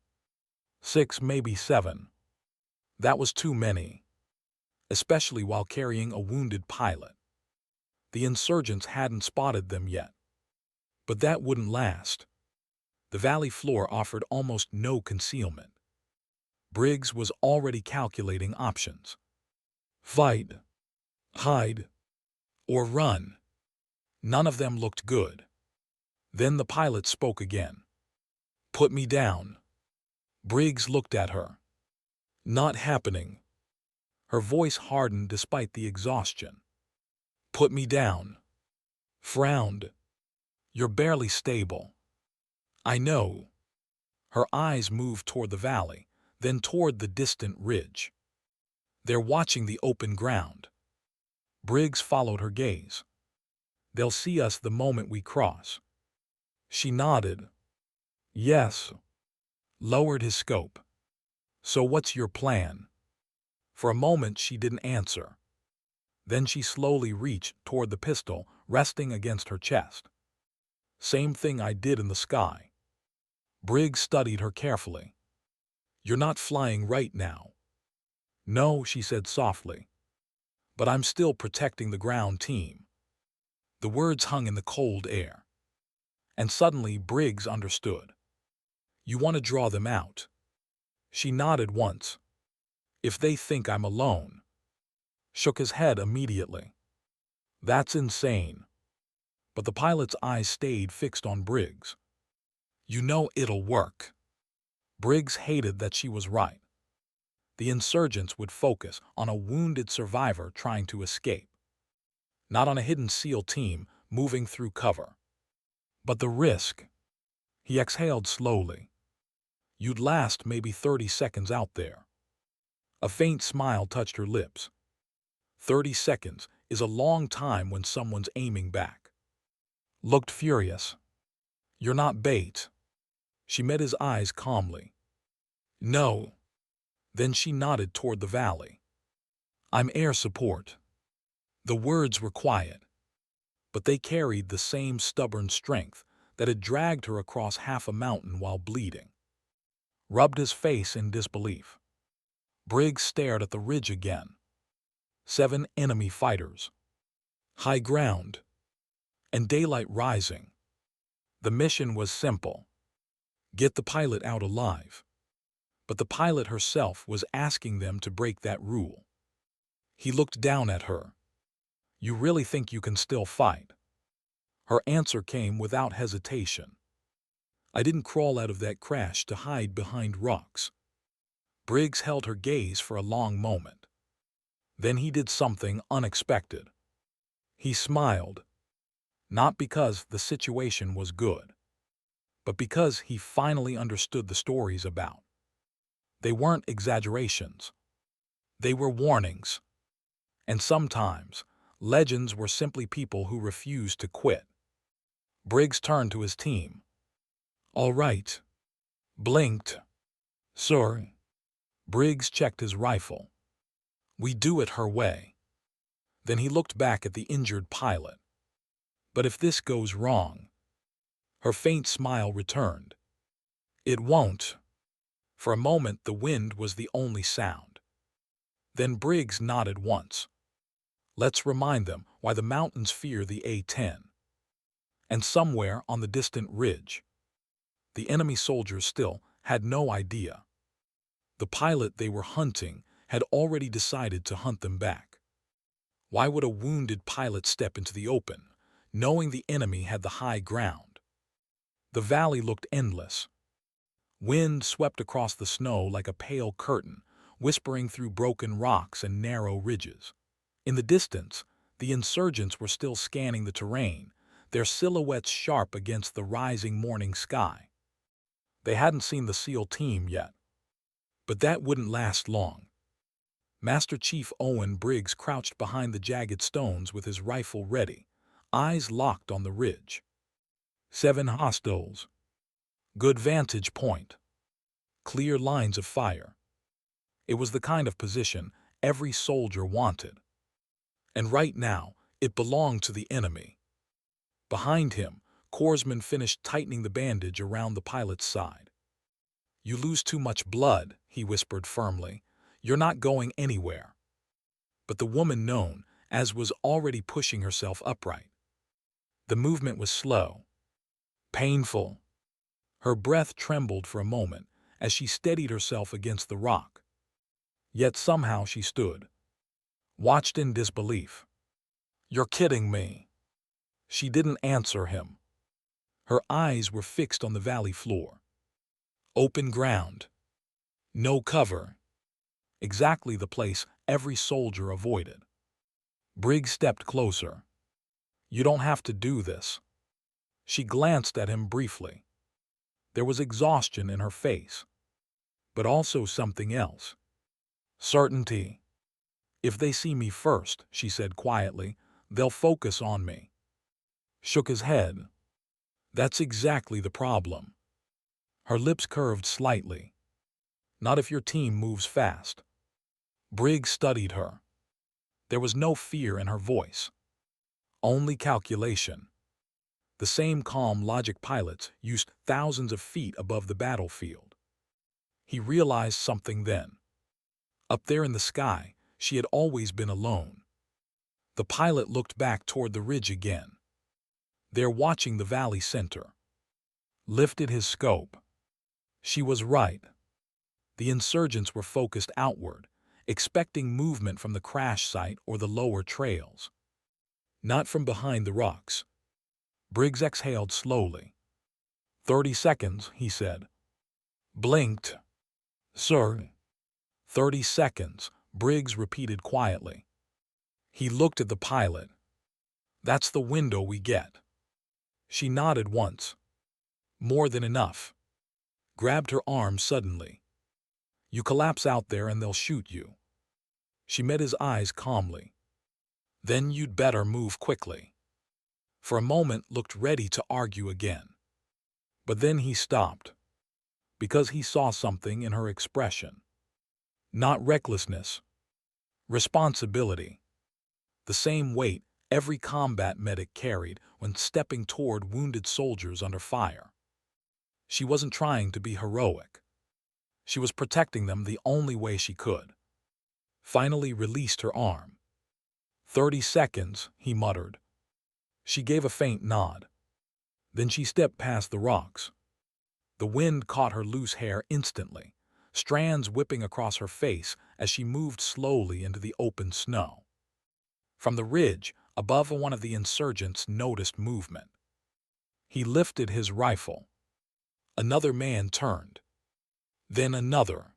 6, maybe 7. That was too many. Especially while carrying a wounded pilot. The insurgents hadn't spotted them yet. But that wouldn't last. The valley floor offered almost no concealment. Briggs was already calculating options. Fight, hide, or run. None of them looked good. Then the pilot spoke again. Put me down. Briggs looked at her. Not happening. Her voice hardened despite the exhaustion. Put me down. Frowned. You're barely stable. I know. Her eyes moved toward the valley, then toward the distant ridge. They're watching the open ground. Briggs followed her gaze. They'll see us the moment we cross. She nodded. Yes. Lowered his scope. So what's your plan? For a moment she didn't answer. Then she slowly reached toward the pistol resting against her chest. Same thing I did in the sky. Briggs studied her carefully. You're not flying right now. No, she said softly. But I'm still protecting the ground team. The words hung in the cold air. And suddenly Briggs understood. You want to draw them out. She nodded once. If they think I'm alone. Shook his head immediately. That's insane. But the pilot's eyes stayed fixed on Briggs. You know it'll work. Briggs hated that she was right. The insurgents would focus on a wounded survivor trying to escape. Not on a hidden SEAL team moving through cover. But the risk. He exhaled slowly. You'd last maybe 30 seconds out there. A faint smile touched her lips. 30 seconds is a long time when someone's aiming back. Looked furious. You're not bait. She met his eyes calmly. No. Then she nodded toward the valley. I'm air support. The words were quiet, but they carried the same stubborn strength that had dragged her across half a mountain while bleeding. Rubbed his face in disbelief. Briggs stared at the ridge again. 7 enemy fighters. High ground. And daylight rising. The mission was simple. Get the pilot out alive. But the pilot herself was asking them to break that rule. He looked down at her. You really think you can still fight? Her answer came without hesitation. I didn't crawl out of that crash to hide behind rocks. Briggs held her gaze for a long moment. Then he did something unexpected. He smiled. Not because the situation was good, but because he finally understood the stories about. They weren't exaggerations. They were warnings. And sometimes, legends were simply people who refused to quit. Briggs turned to his team. All right. Blinked. Sir. Briggs checked his rifle. We do it her way. Then he looked back at the injured pilot. But if this goes wrong. Her faint smile returned. It won't. For a moment, the wind was the only sound. Then Briggs nodded once. Let's remind them why the mountains fear the A-10. And somewhere on the distant ridge, the enemy soldiers still had no idea. The pilot they were hunting had already decided to hunt them back. Why would a wounded pilot step into the open, knowing the enemy had the high ground? The valley looked endless. Wind swept across the snow like a pale curtain, whispering through broken rocks and narrow ridges. In the distance, the insurgents were still scanning the terrain, their silhouettes sharp against the rising morning sky. They hadn't seen the SEAL team yet. But that wouldn't last long. Master Chief Owen Briggs crouched behind the jagged stones with his rifle ready, eyes locked on the ridge. 7 hostiles. Good vantage point. Clear lines of fire. It was the kind of position every soldier wanted. And right now, it belonged to the enemy. Behind him, corpsman finished tightening the bandage around the pilot's side. You lose too much blood, he whispered firmly. You're not going anywhere. But the woman known as was already pushing herself upright. The movement was slow, painful. Her breath trembled for a moment as she steadied herself against the rock. Yet somehow she stood, watched in disbelief. You're kidding me. She didn't answer him. Her eyes were fixed on the valley floor. Open ground. No cover. Exactly the place every soldier avoided. Briggs stepped closer. You don't have to do this. She glanced at him briefly. There was exhaustion in her face, but also something else. Certainty. If they see me first, she said quietly, they'll focus on me. Shook his head. That's exactly the problem. Her lips curved slightly. Not if your team moves fast. Briggs studied her. There was no fear in her voice. Only calculation. The same calm logic pilots used thousands of feet above the battlefield. He realized something then. Up there in the sky, she had always been alone. The pilot looked back toward the ridge again. There watching the valley center. Lifted his scope. She was right. The insurgents were focused outward, expecting movement from the crash site or the lower trails. Not from behind the rocks. Briggs exhaled slowly. 30 seconds, he said. Blinked. Sir. 30 seconds, Briggs repeated quietly. He looked at the pilot. That's the window we get. She nodded once. More than enough. Grabbed her arm suddenly. You collapse out there and they'll shoot you. She met his eyes calmly. Then you'd better move quickly. For a moment looked ready to argue again. But then he stopped. Because he saw something in her expression. Not recklessness. Responsibility. The same weight every combat medic carried when stepping toward wounded soldiers under fire. She wasn't trying to be heroic. She was protecting them the only way she could. Finally released her arm. 30 seconds, he muttered. She gave a faint nod. Then she stepped past the rocks. The wind caught her loose hair instantly, strands whipping across her face as she moved slowly into the open snow. From the ridge, above, one of the insurgents noticed movement. He lifted his rifle. Another man turned. Then another.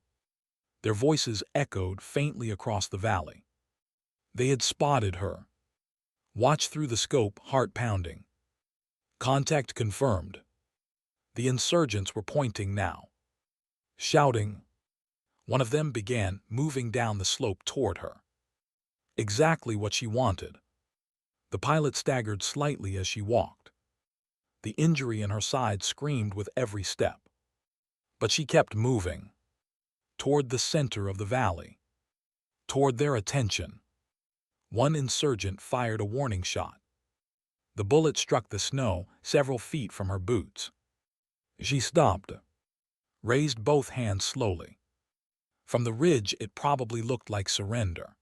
Their voices echoed faintly across the valley. They had spotted her. Watched through the scope, heart pounding. Contact confirmed. The insurgents were pointing now. Shouting. One of them began moving down the slope toward her. Exactly what she wanted. The pilot staggered slightly as she walked. The injury in her side screamed with every step. But she kept moving. Toward the center of the valley. Toward their attention. One insurgent fired a warning shot. The bullet struck the snow several feet from her boots. She stopped. raised both hands slowly. From the ridge, it probably looked like surrender.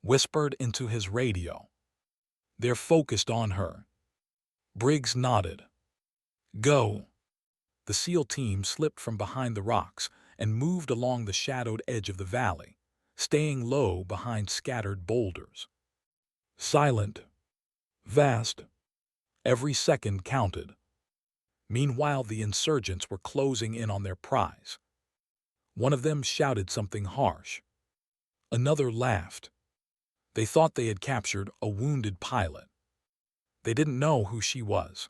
Whispered into his radio. They're focused on her. Briggs nodded. Go. The SEAL team slipped from behind the rocks and moved along the shadowed edge of the valley, staying low behind scattered boulders. Silent. Vast. Every second counted. Meanwhile, the insurgents were closing in on their prize. One of them shouted something harsh. Another laughed. They thought they had captured a wounded pilot. They didn't know who she was.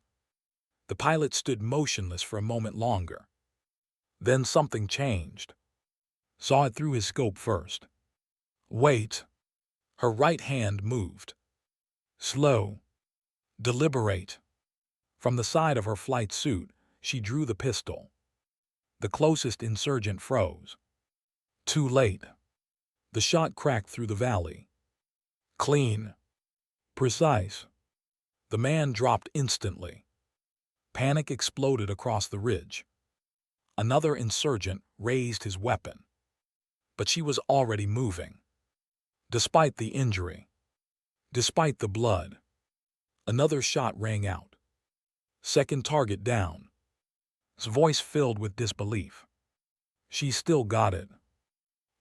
The pilot stood motionless for a moment longer. Then something changed. Saw it through his scope first. Wait. Her right hand moved. Slow. Deliberate. From the side of her flight suit, she drew the pistol. The closest insurgent froze. Too late. The shot cracked through the valley. Clean. Precise. The man dropped instantly. Panic exploded across the ridge. Another insurgent raised his weapon. But she was already moving. Despite the injury. Despite the blood. Another shot rang out. Second target down. His voice filled with disbelief. She still got it.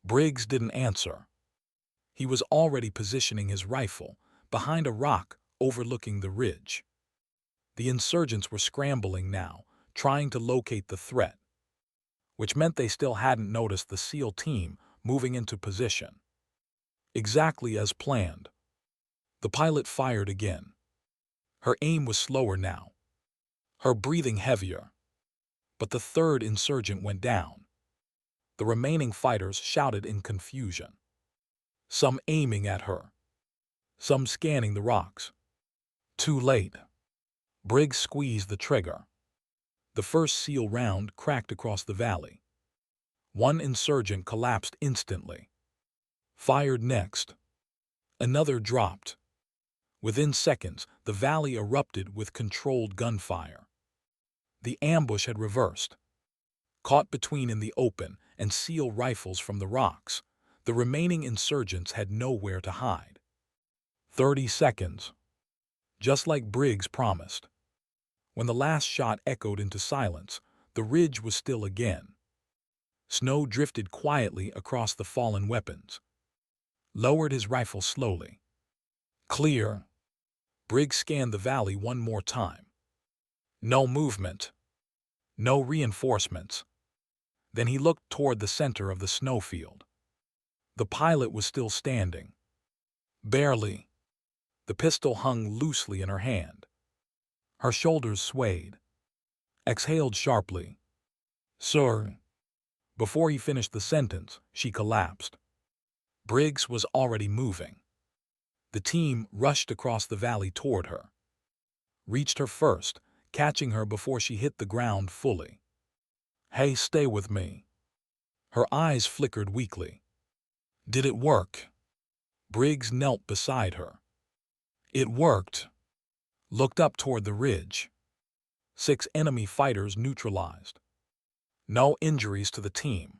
Briggs didn't answer. He was already positioning his rifle behind a rock overlooking the ridge. The insurgents were scrambling now, trying to locate the threat, which meant they still hadn't noticed the SEAL team moving into position. Exactly as planned. The pilot fired again. Her aim was slower now, her breathing heavier. But the third insurgent went down. The remaining fighters shouted in confusion. Some aiming at her. Some scanning the rocks. Too late. Briggs squeezed the trigger. The first SEAL round cracked across the valley. One insurgent collapsed instantly. Fired next. Another dropped. Within seconds, the valley erupted with controlled gunfire. The ambush had reversed. Caught between in the open and SEAL rifles from the rocks, the remaining insurgents had nowhere to hide. 30 seconds. Just like Briggs promised. When the last shot echoed into silence, the ridge was still again. Snow drifted quietly across the fallen weapons. Lowered his rifle slowly. Clear. Briggs scanned the valley one more time. No movement. No reinforcements. Then he looked toward the center of the snowfield. The pilot was still standing. Barely. The pistol hung loosely in her hand. Her shoulders swayed. Exhaled sharply. Sir. Before he finished the sentence, she collapsed. Briggs was already moving. The team rushed across the valley toward her. Reached her first, catching her before she hit the ground fully. Hey, stay with me. Her eyes flickered weakly. Did it work? Briggs knelt beside her. It worked. Looked up toward the ridge. 6 enemy fighters neutralized. No injuries to the team.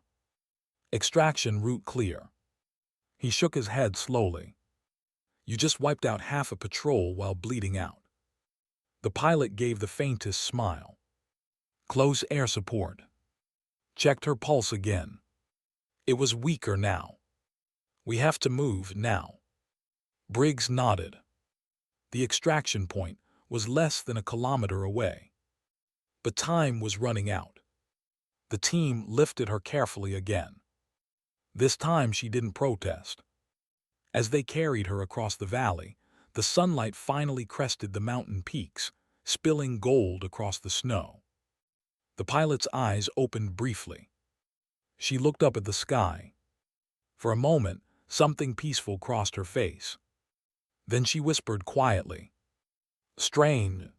Extraction route clear. He shook his head slowly. You just wiped out half a patrol while bleeding out. The pilot gave the faintest smile. Close air support. Checked her pulse again. It was weaker now. We have to move now. Briggs nodded. The extraction point was less than a kilometer away. But time was running out. The team lifted her carefully again. This time she didn't protest. As they carried her across the valley, the sunlight finally crested the mountain peaks, spilling gold across the snow. The pilot's eyes opened briefly. She looked up at the sky. For a moment, something peaceful crossed her face. Then she whispered quietly. Strain.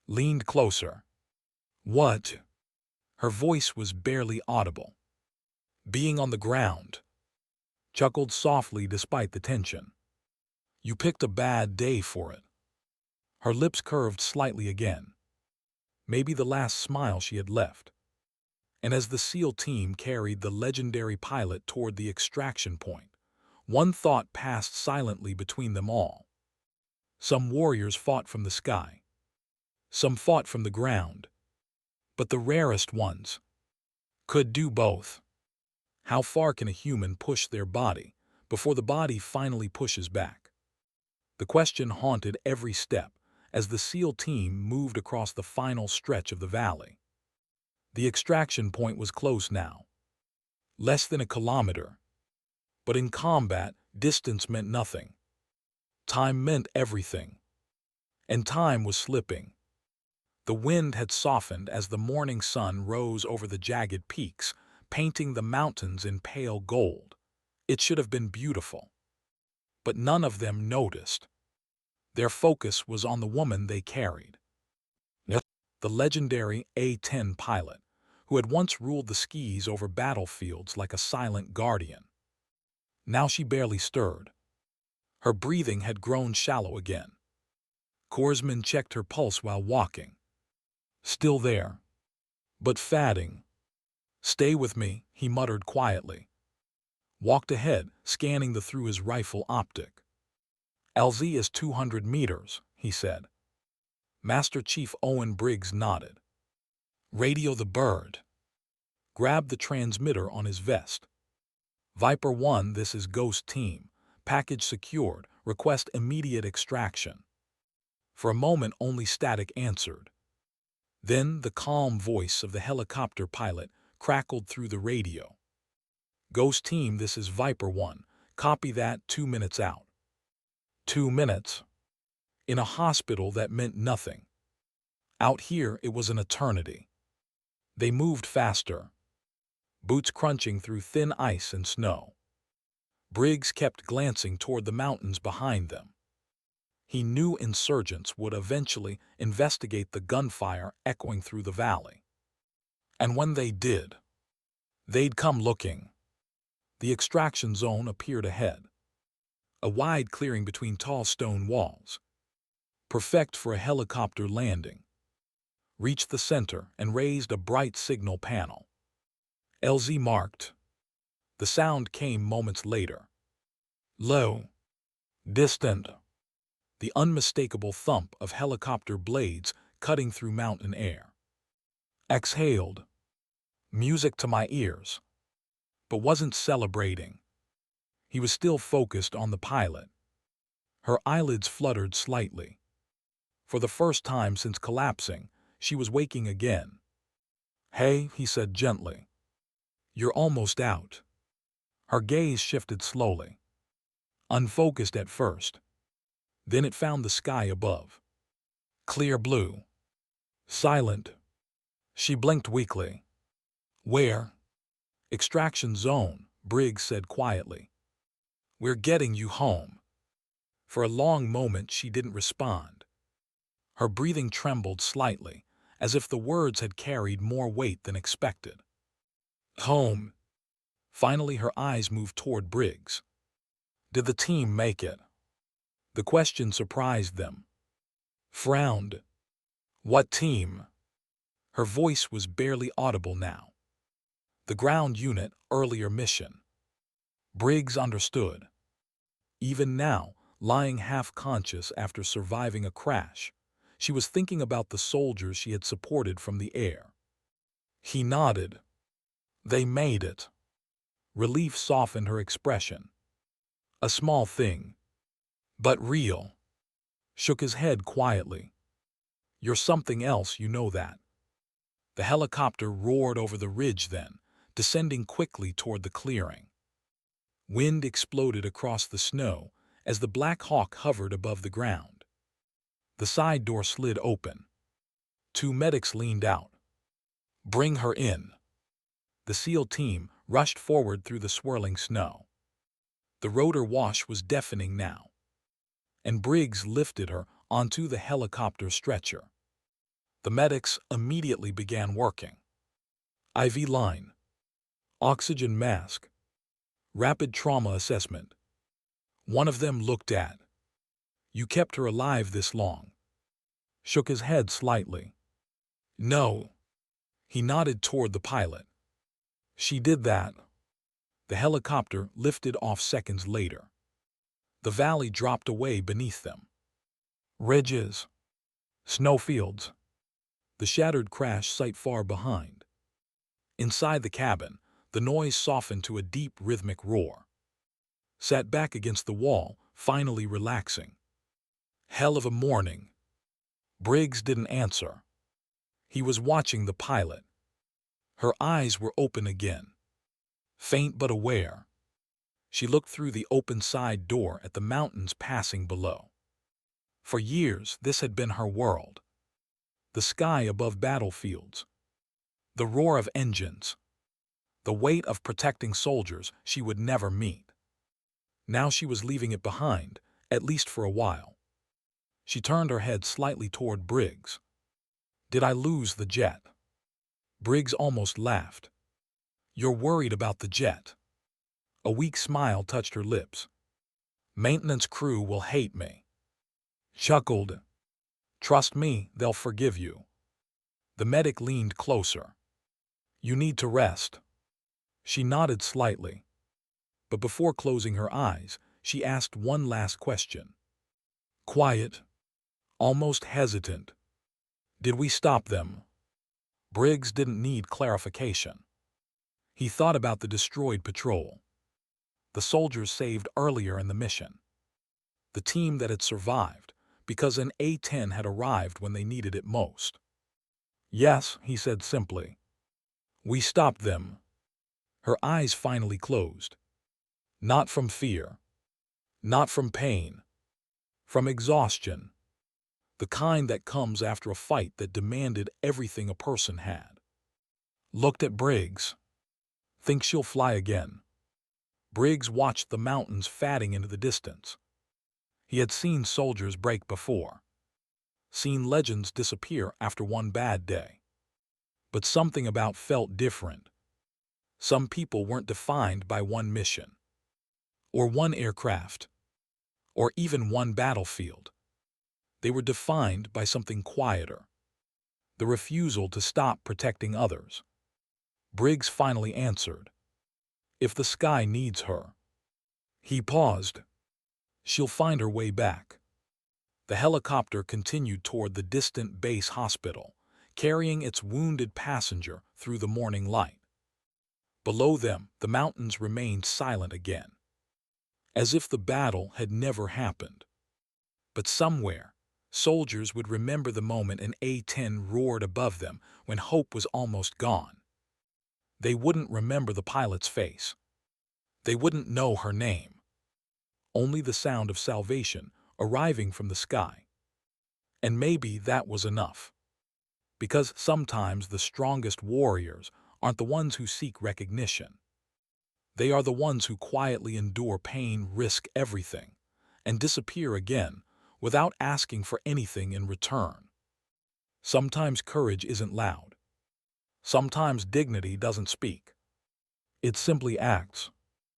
Leaned closer. What? Her voice was barely audible. Being on the ground. Chuckled softly despite the tension. You picked a bad day for it. Her lips curved slightly again. Maybe the last smile she had left. And as the SEAL team carried the legendary pilot toward the extraction point, one thought passed silently between them all. Some warriors fought from the sky. Some fought from the ground. But the rarest ones could do both. How far can a human push their body before the body finally pushes back? The question haunted every step as the SEAL team moved across the final stretch of the valley. The extraction point was close now, less than a kilometer. But in combat, distance meant nothing. Time meant everything. And time was slipping. The wind had softened as the morning sun rose over the jagged peaks, painting the mountains in pale gold. It should have been beautiful. But none of them noticed. Their focus was on the woman they carried. The legendary A-10 pilot, who had once ruled the skies over battlefields like a silent guardian. Now she barely stirred. Her breathing had grown shallow again. Korsman checked her pulse while walking. Still there, but fading. "Stay with me," he muttered quietly. Walked ahead, scanning through his rifle optic. "LZ is 200 meters," he said. Master Chief Owen Briggs nodded. "Radio the bird." Grabbed the transmitter on his vest. "Viper 1, this is Ghost Team. Package secured. Request immediate extraction." For a moment only static answered. Then the calm voice of the helicopter pilot crackled through the radio. "Ghost Team, this is Viper 1. Copy that, 2 minutes out." 2 minutes. In a hospital that meant nothing. Out here it was an eternity. They moved faster, boots crunching through thin ice and snow. Briggs kept glancing toward the mountains behind them. He knew insurgents would eventually investigate the gunfire echoing through the valley. And when they did, they'd come looking. The extraction zone appeared ahead. A wide clearing between tall stone walls. Perfect for a helicopter landing. Reached the center and raised a bright signal panel. "LZ marked." The sound came moments later. Low. Distant. The unmistakable thump of helicopter blades cutting through mountain air. Exhaled. Music to my ears. But wasn't celebrating. He was still focused on the pilot. Her eyelids fluttered slightly. For the first time since collapsing, she was waking again. "Hey," he said gently. "You're almost out." Her gaze shifted slowly. Unfocused at first. Then it found the sky above. Clear blue. Silent. She blinked weakly. "Where?" "Extraction zone," Briggs said quietly. "We're getting you home." For a long moment she didn't respond. Her breathing trembled slightly, as if the words had carried more weight than expected. "Home." Finally her eyes moved toward Briggs. "Did the team make it?" The question surprised them. Frowned. "What team?" Her voice was barely audible now. "The ground unit, earlier mission." Briggs understood. Even now, lying half-conscious after surviving a crash, she was thinking about the soldiers she had supported from the air. He nodded. "They made it." Relief softened her expression. "A small thing, but real." Shook his head quietly. "You're something else, you know that." The helicopter roared over the ridge then, descending quickly toward the clearing. Wind exploded across the snow as the Black Hawk hovered above the ground. The side door slid open. 2 medics leaned out. "Bring her in." The SEAL team rushed forward through the swirling snow. The rotor wash was deafening now, and Briggs lifted her onto the helicopter stretcher. The medics immediately began working. IV line, oxygen mask, rapid trauma assessment. One of them looked at. "You kept her alive this long." Shook his head slightly. "No." He nodded toward the pilot. She did that. The helicopter lifted off seconds later. The valley dropped away beneath them. Ridges. Snowfields. The shattered crash site far behind. Inside the cabin, the noise softened to a deep rhythmic roar. Sat back against the wall, finally relaxing. Hell of a morning. Briggs didn't answer. He was watching the pilot. Her eyes were open again. Faint but aware. She looked through the open side door at the mountains passing below. For years, this had been her world. The sky above battlefields. The roar of engines. The weight of protecting soldiers she would never meet. Now she was leaving it behind, at least for a while. She turned her head slightly toward Briggs. Did I lose the jet? Briggs almost laughed. You're worried about the jet. A weak smile touched her lips. Maintenance crew will hate me. Chuckled. Trust me, they'll forgive you. The medic leaned closer. You need to rest. She nodded slightly. But before closing her eyes, she asked one last question. Quiet. Almost hesitant. Did we stop them? Briggs didn't need clarification. He thought about the destroyed patrol. The soldiers saved earlier in the mission. The team that had survived, because an A-10 had arrived when they needed it most. Yes, he said simply. We stopped them. Her eyes finally closed. Not from fear. Not from pain. From exhaustion. The kind that comes after a fight that demanded everything a person had. Looked at Briggs. Think she'll fly again? Briggs watched the mountains fading into the distance. He had seen soldiers break before. Seen legends disappear after one bad day. But something about felt different. Some people weren't defined by one mission. Or one aircraft. Or even one battlefield. They were defined by something quieter. The refusal to stop protecting others. Briggs finally answered. If the sky needs her. He paused. She'll find her way back. The helicopter continued toward the distant base hospital, carrying its wounded passenger through the morning light. Below them, the mountains remained silent again, as if the battle had never happened. But somewhere, soldiers would remember the moment an A-10 roared above them when hope was almost gone. They wouldn't remember the pilot's face. They wouldn't know her name. Only the sound of salvation arriving from the sky. And maybe that was enough. Because sometimes the strongest warriors aren't the ones who seek recognition. They are the ones who quietly endure pain, risk everything, and disappear again without asking for anything in return. Sometimes courage isn't loud. Sometimes dignity doesn't speak. It simply acts.